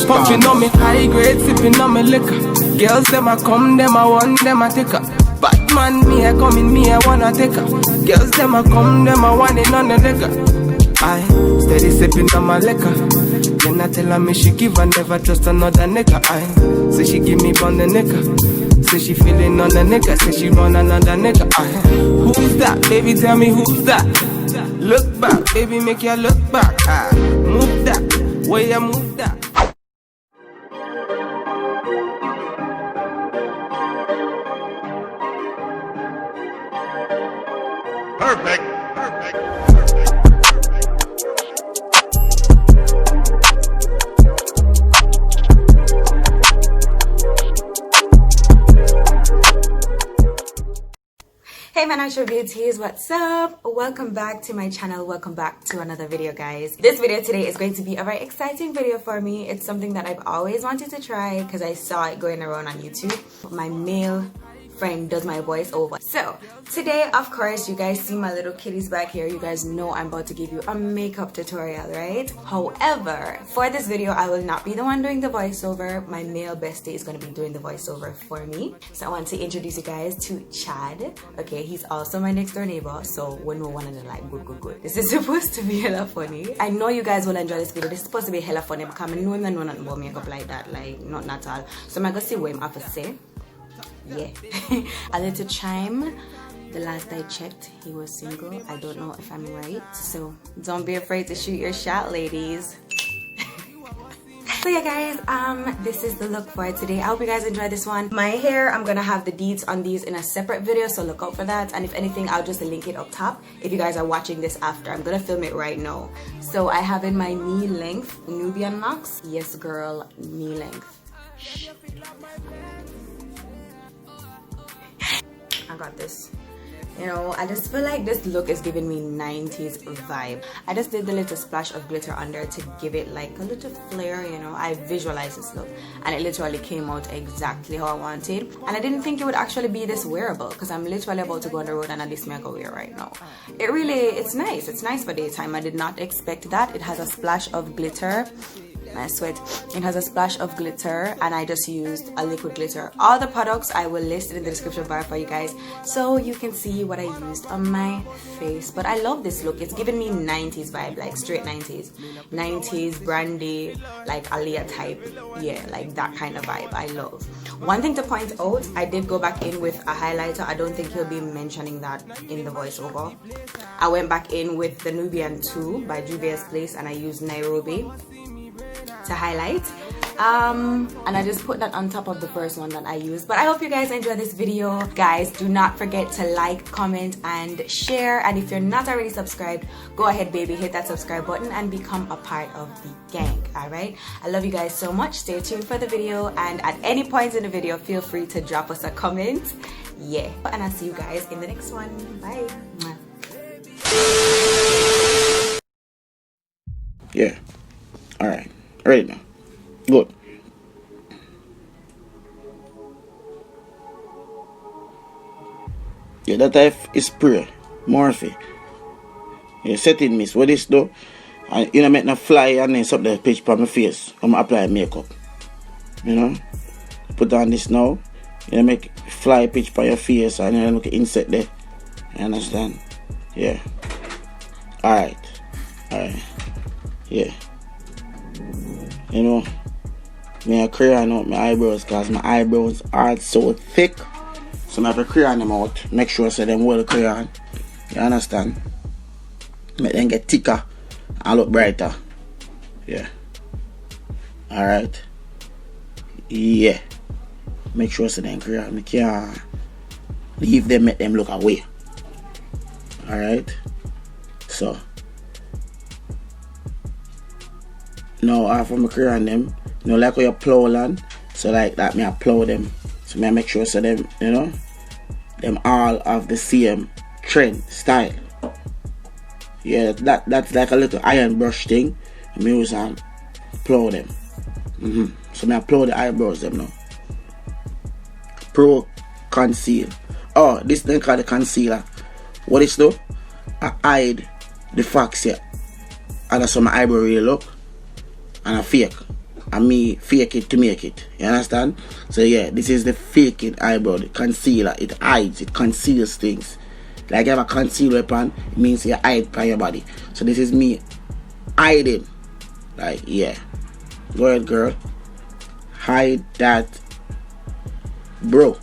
Puffing on me high grade, sipping on me liquor. Girls them a come, them a want, them a take her. Batman me a coming, me a wanna take her. Girls them a come, them a want it on the liquor. I steady sipping on my liquor. Then I tell her me she give her never trust another nigga. I say she give me on the nigga. Say she feeling on the nigga. Say she run another nigga. I who's that? Baby tell me who's that? Look back, baby make you look back. I move that, way you move that. Perfect. Hey my natural beauties, what's up? Welcome back to my channel. Welcome back to another video, guys. This video today is going to be a very exciting video for me. It's something that I've always wanted to try because I saw it going around on YouTube. My male friend does my voiceover. So today, of course, you guys see my little kitties back here. You guys know I'm about to give you a makeup tutorial, right? However, for this video, I will not be the one doing the voiceover. My male bestie is going to be doing the voiceover for me. So I want to introduce you guys to Chad. Okay, he's also my next door neighbor. So when we're one of them, like good. This is supposed to be hella funny. I know you guys will enjoy this video. This is supposed to be hella funny because I know him and know nothing about makeup like that, like not at all. So I'm gonna see what I'm have to say. Yeah. A little chime. The last I checked, he was single. I don't know if I'm right, so don't be afraid to shoot your shot, ladies. So yeah guys, this is the look for today. I hope you guys enjoy this one. My hair, I'm gonna have the deets on these in a separate video, so look out for that. And if anything, I'll just link it up top if you guys are watching this after. I'm gonna film it right now. So I have in my knee length Nubian locks. Yes girl, knee length. Shh. I got this. You know, I just feel like this look is giving me 90s vibe. I just did the little splash of glitter under to give it like a little flair, you know. I visualized this look and it literally came out exactly how I wanted. And I didn't think it would actually be this wearable because I'm literally about to go on the road and I this makeup wear right now. It's nice. It's nice for daytime. I did not expect that. It has a splash of glitter. I sweat. It has a splash of glitter and I just used a liquid glitter. All the products I will list in the description bar for you guys so you can see what I used on my face. But I love this look. It's giving me 90s vibe, like straight 90s brandy, like Aaliyah type. Yeah, like that kind of vibe I love. One thing to point out, I did go back in with a highlighter. I don't think he'll be mentioning that in the voiceover. I went back in with the Nubian 2 by Juvias Place and I used Nairobi to highlight, and I just put that on top of the first one that I used. But I hope you guys enjoy this video. Guys, do not forget to like, comment and share, and if you're not already subscribed, go ahead baby, hit that subscribe button and become a part of the gang. All right, I love you guys so much. Stay tuned for the video, and at any point in the video feel free to drop us a comment. Yeah, and I'll see you guys in the next one. Bye. Yeah, all right. Ready now. Good. Yeah, that type is spray. Morphe. Yeah, setting mist. What this do? And you know, make no fly and then up the pitch on my face. I'm apply makeup. You know? Put on this now. You know, make fly pitch on your face and then look at insect there. You understand? Yeah. Alright. Alright. Yeah. You know, me I crayon out my eyebrows because my eyebrows are so thick. So I have to crayon them out. Make sure so them hold the crayon. You understand? Make them get thicker and look brighter. Yeah. Alright. Yeah. Make sure so them crayon. I can't leave them, make them look away. Alright. So now after I crayon them, you know, like how you plow land, so like that me I plow them. So me I make sure so them, you know, them all have the same trend style. Yeah, that's like a little iron brush thing. I use and plow them. So me I plow the eyebrows them now. Pro conceal. Oh, this thing called the concealer. What is though? I hide the facts here. And that's how my eyebrow really look. And I fake. and me fake it to make it. You understand? So yeah, this is the faking eyebrow, the concealer. It hides, it conceals things. Like you have a concealer pan, it means you hide by your body. So this is me hiding. Like, yeah. Go ahead, girl. Hide that, bro.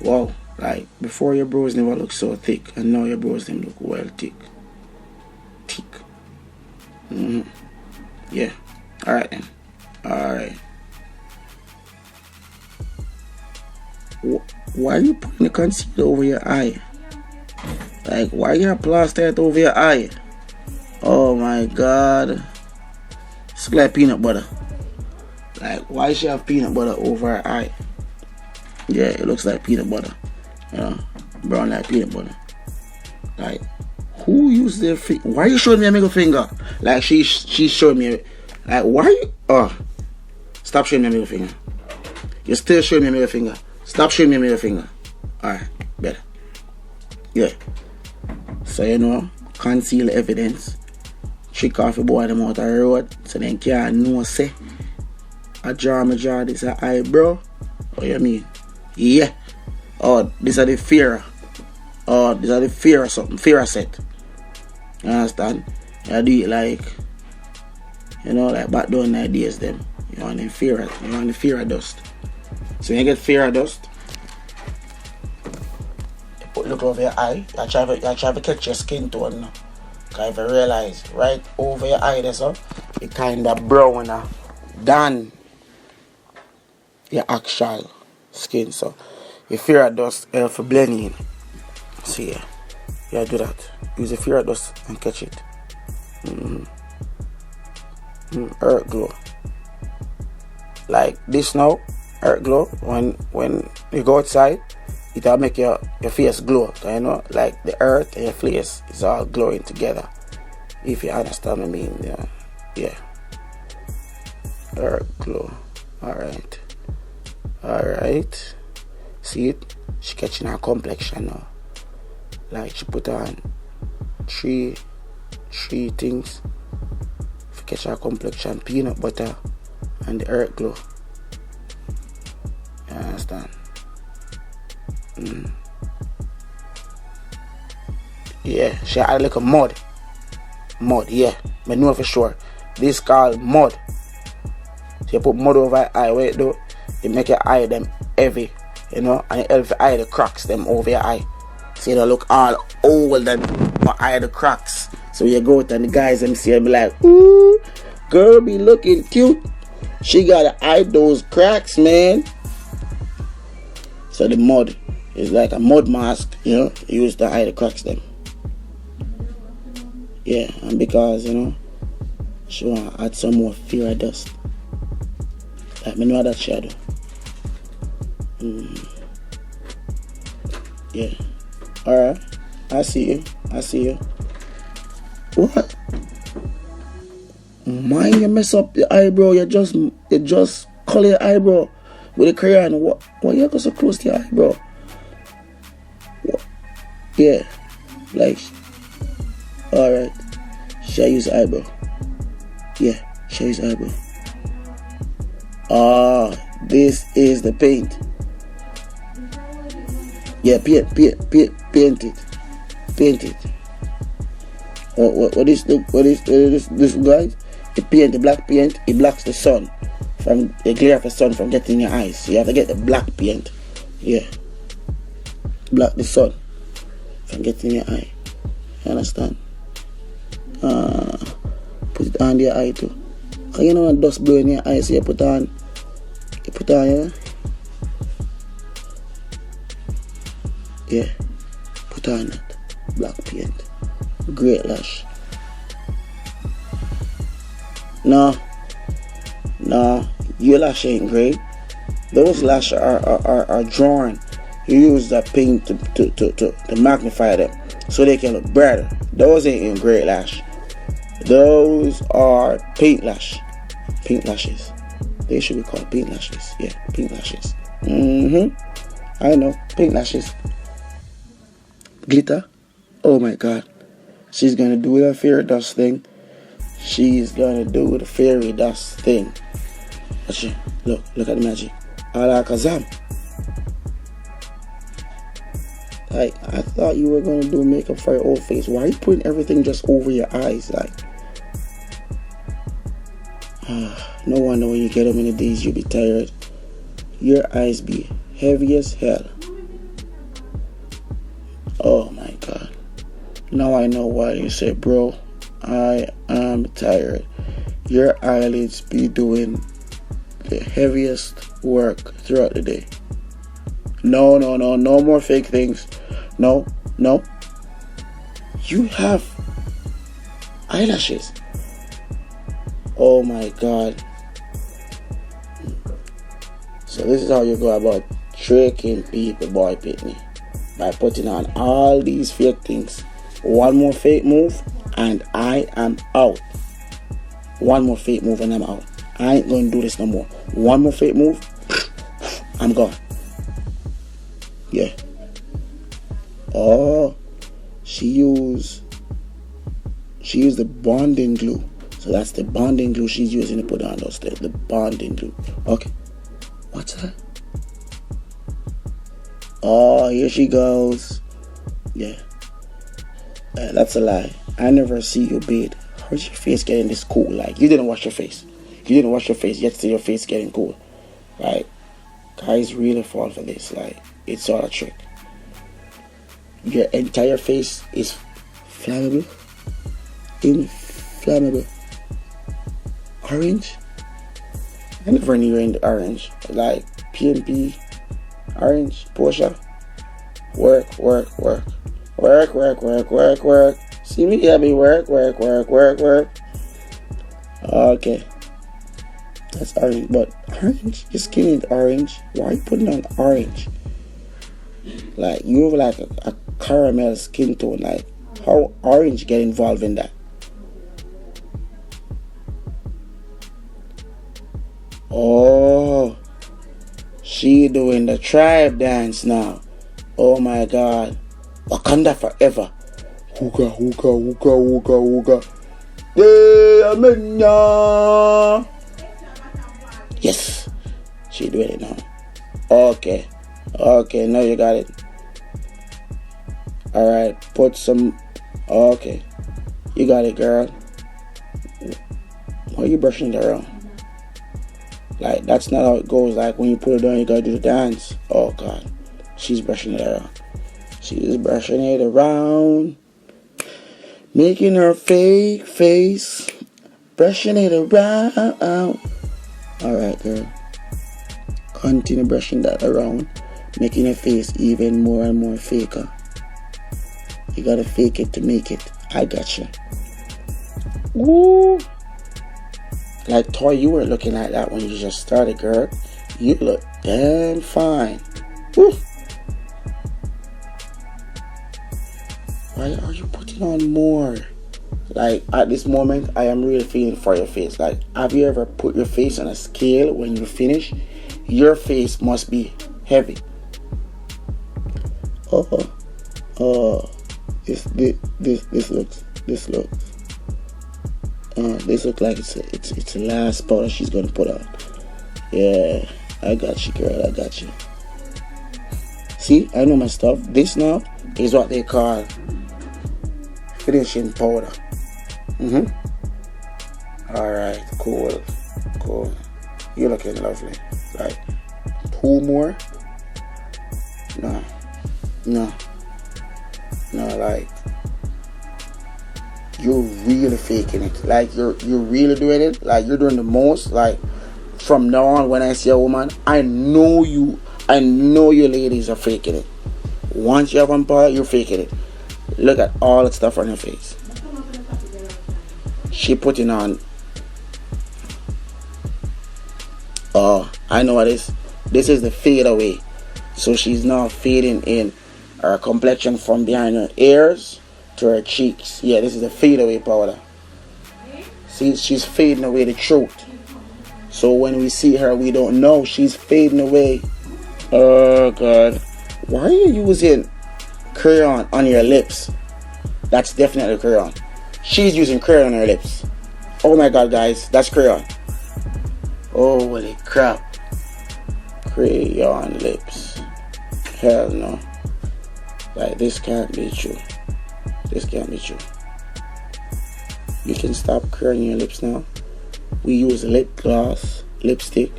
Wow. Like, before your brows never look so thick, and now your brows them look well thick. Yeah. Alright then. Alright. Why are you putting the concealer over your eye? Like, why you plaster it over your eye? Oh my god. It's like peanut butter. Like, why she have peanut butter over her eye? Yeah, it looks like peanut butter. You know, brown like peanut butter. Like, who used their finger? Why are you showing me a middle finger? Like, she's showing me. Like, why you? Oh, stop showing me a middle finger. You're still showing me a middle finger. Stop showing me a middle finger. Alright, better. Yeah. So, you know, conceal evidence. Trick off your boy them out of the road. So then can't know say I draw this a eyebrow. What you mean? Yeah. Oh, this are the fear. Oh, these are the fear or something. Fear set. You understand? You do it like, you know, like back down the days them. You want the fear of dust. So when you get fear of dust, you put look over your eye. You try to catch your skin tone now. Because if you realize right over your eye there, so it kind of browner than your actual skin. So your fear of dust help for blending in. So yeah, do that. Use the fear of dust and catch it. Earth glow. Like this now, earth glow. When you go outside, it'll make your face glow. You know, like the earth and your face is all glowing together. If you understand what I mean, yeah. Earth glow. Alright. See it? She catching her complexion now. Like she put on three things. If you catch her complexion, peanut butter and the earth glow. You understand? Yeah, she had like a mud, yeah. I know for sure. This called mud. So you put mud over your eye, what it do? It make your eye them heavy, you know, and it helps your eye the cracks them over your eye. So you don't look all old and my eye the cracks. So you go out and the guys them see and be like, ooh, girl be looking cute. She gotta hide those cracks, man. So the mud is like a mud mask, you know, used to hide the cracks them. Yeah, and because, you know, she want to add some more fear of dust. Like, me know that shadow. Yeah. Alright. I see you. What? Mind you mess up the eyebrow, you just color your eyebrow with a crayon. Why you go so close to your eyebrow? What? Yeah. Like, alright. Shall I use eyebrow? Yeah, shall I use eyebrow? This is the paint. Yeah, paint it. What is this guys? The paint, the black paint, it blocks the sun from the glare of the sun from getting in your eyes. So you have to get the black paint. Yeah. Block the sun from getting in your eye. You understand? Put it on your eye too. Cause you know when dust blow in your eye, so you put on, yeah. Yeah. Put on that black paint. Great lash. No, your lash ain't great. Those lashes are drawn. You use that paint to magnify them so they can look brighter. Those ain't great lash. Those are paint lashes. They should be called paint lashes. Yeah, paint lashes. I know, paint lashes. Glitter. Oh my god. She's gonna do the fairy dust thing. Watch it. Look at the magic. Alakazam. Like, I thought you were gonna do makeup for your whole face. Why are you putting everything just over your eyes? Like, no wonder when you get up in the days you'll be tired. Your eyes be heavy as hell. Oh my god. Now I know why you say, bro, I am tired. Your eyelids be doing the heaviest work throughout the day. No more fake things. No. You have eyelashes. Oh my god. So this is how you go about tricking people, boy Pitney. By putting on all these fake things. One more fake move and I am out. One more fake move and I'm out. I ain't gonna do this no more. One more fake move, I'm gone. Yeah. Oh, she used the bonding glue. So that's the bonding glue she's using to put on those things. The bonding glue. Okay. What's that? Oh, here she goes. Yeah. That's a lie. I never see you bathe. How's your face getting this cool? Like, you didn't wash your face. You didn't wash your face, yet still your face getting cool. Right? Guys really fall for this. Like, it's all a trick. Your entire face is flammable. Inflammable. Orange? I never knew you were in the orange. Like, PMP, orange, Porsche. Work. See me, yeah, me work. Okay. That's orange, but orange? Your skin is orange. Why are you putting on orange? Like, you have like a caramel skin tone. Like, how orange get involved in that? Oh, she doing the tribe dance now. Oh my god. Wakanda forever. Hookah. Yes, she doing it now. Okay, now you got it. Alright, put some. Okay, you got it, girl. Why are you brushing it around? Like, that's not how it goes. Like, when you put it on, you gotta do the dance. Oh god, she's brushing it around. She's brushing it around, making her fake face, brushing it around. Alright, girl. Continue brushing that around, making your face even more and more faker. You gotta fake it to make it. I got you. Woo! Like, Toy, you were looking like that when you just started, girl. You look damn fine. Woo! Why are you putting on more? Like, at this moment, I am really feeling for your face. Like, have you ever put your face on a scale when you finish? Your face must be heavy. This looks like it's the last powder she's gonna put on. Yeah, I got you, girl. I got you. See, I know my stuff. This now is what they call finishing powder. Alright, cool. You're looking lovely. Like, 2 more? No, like, you're really faking it. Like, you're really doing it. Like, you're doing the most. Like, from now on, when I see a woman, I know you ladies are faking it. Once you have one powder, you're faking it. Look at all that stuff on her face. She putting on. Oh, I know what it is. This is the fade away. So she's now fading in her complexion from behind her ears to her cheeks. Yeah, this is the fade away powder. See, she's fading away the truth. So when we see her, we don't know she's fading away. Oh god, why are you using crayon on your lips? That's definitely crayon. She's using crayon on her lips. Oh my god, guys, that's crayon. Holy crap. Crayon lips. Hell no. Like, this can't be true. This can't be true. You can stop curling your lips now. We use lip gloss, lipstick.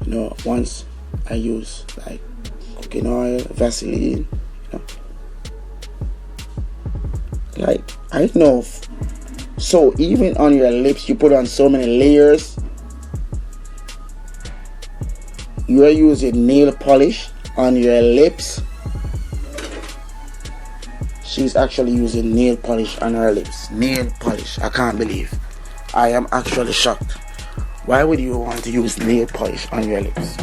You know, once I use like cooking oil, Vaseline, you know. Like, I don't know. So even on your lips, you put on so many layers. You are using nail polish on your lips. She's actually using nail polish on her lips. Nail polish. I can't believe. I am actually shocked. Why would you want to use nail polish on your lips?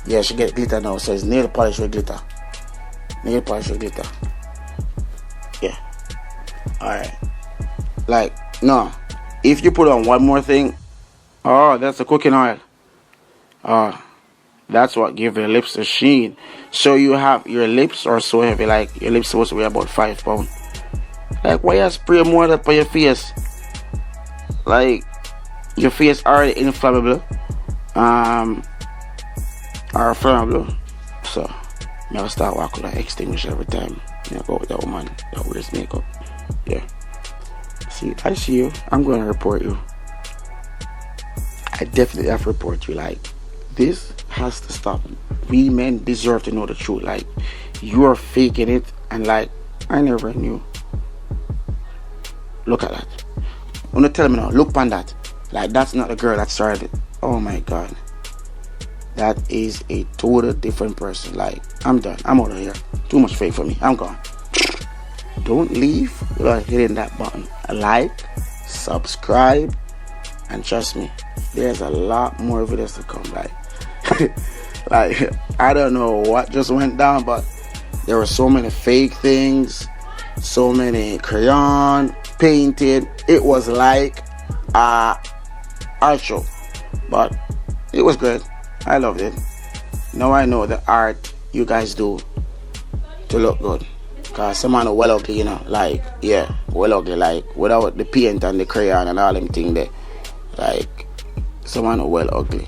Yeah, she get glitter now. So it's nail polish with glitter. Nail polish with glitter. Yeah. Alright. Like, no. If you put on one more thing. Oh, that's the cooking oil. That's what gives your lips a sheen. So you have your lips are so heavy, like your lips supposed to weigh about 5 pounds. Like, why you spray more of that for your face? Like, your face already inflammable, or flammable. So I'll start walking with an extinguisher every time I go with that woman that wears makeup. Yeah. See, I see you. I'm gonna report you. I definitely have to report you. Like, this has to stop. We men deserve to know the truth. Like, you are faking it, and like, I never knew. Look at that. Wanna tell me now? Look on that. Like, that's not the girl that started it. Oh my god. That is a total different person. Like, I'm done. I'm out of here. Too much fake for me. I'm gone. Don't leave without hitting that button. Like, subscribe, and trust me, there's a lot more videos to come. Like, I don't know what just went down, but there were so many fake things, so many crayon painted. It was like a art show, but it was good. I loved it. Now I know the art you guys do to look good, cause someone are well ugly, you know. Like, yeah, well ugly. Like, without the paint and the crayon and all them thing there, like, someone are well ugly.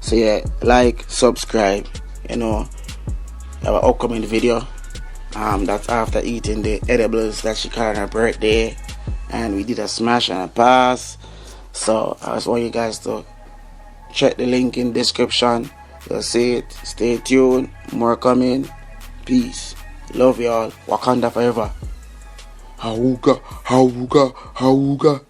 So yeah, like, subscribe. You know, have an upcoming video. That's after eating the edibles that she got on her birthday, and we did a smash and a pass. So I just want you guys to check the link in description. You'll see it. Stay tuned. More coming. Peace. Love y'all. Wakanda forever. Hauga, hauga, hauga.